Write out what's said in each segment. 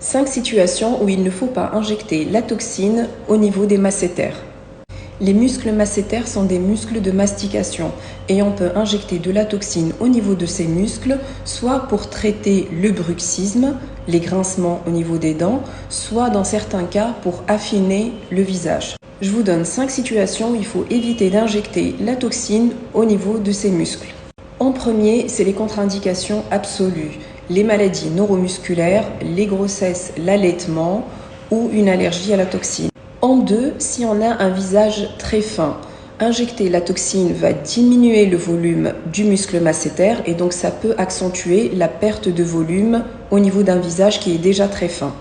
5 situations où il ne faut pas injecter la toxine au niveau des masséters. Les muscles masséters sont des muscles de mastication et on peut injecter de la toxine au niveau de ces muscles, soit pour traiter le bruxisme, les grincements au niveau des dents, soit dans certains cas pour affiner le visage. Je vous donne 5 situations où il faut éviter d'injecter la toxine au niveau de ces muscles. En premier, c'est les contre-indications absolues, les maladies neuromusculaires, les grossesses, l'allaitement ou une allergie à la toxine. En deux, si on a un visage très fin, injecter la toxine va diminuer le volume du muscle masséter et donc ça peut accentuer la perte de volume au niveau d'un visage qui est déjà très fin.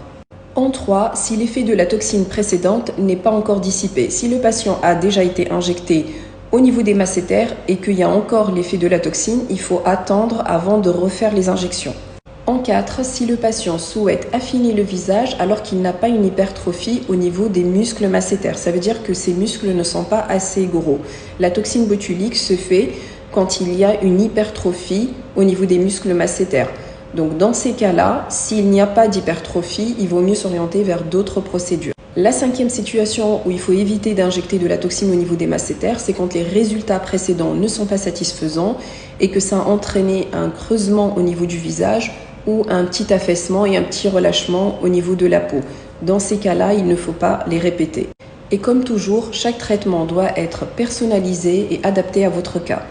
En 3, si l'effet de la toxine précédente n'est pas encore dissipé, si le patient a déjà été injecté au niveau des masséters et qu'il y a encore l'effet de la toxine, il faut attendre avant de refaire les injections. En 4, si le patient souhaite affiner le visage alors qu'il n'a pas une hypertrophie au niveau des muscles masséters, ça veut dire que ces muscles ne sont pas assez gros. La toxine botulique se fait quand il y a une hypertrophie au niveau des muscles masséters. Donc dans ces cas-là, s'il n'y a pas d'hypertrophie, il vaut mieux s'orienter vers d'autres procédures. La 5e situation où il faut éviter d'injecter de la toxine au niveau des masséters, c'est quand les résultats précédents ne sont pas satisfaisants et que ça a entraîné un creusement au niveau du visage ou un petit affaissement et un petit relâchement au niveau de la peau. Dans ces cas-là, il ne faut pas les répéter. Et comme toujours, chaque traitement doit être personnalisé et adapté à votre cas.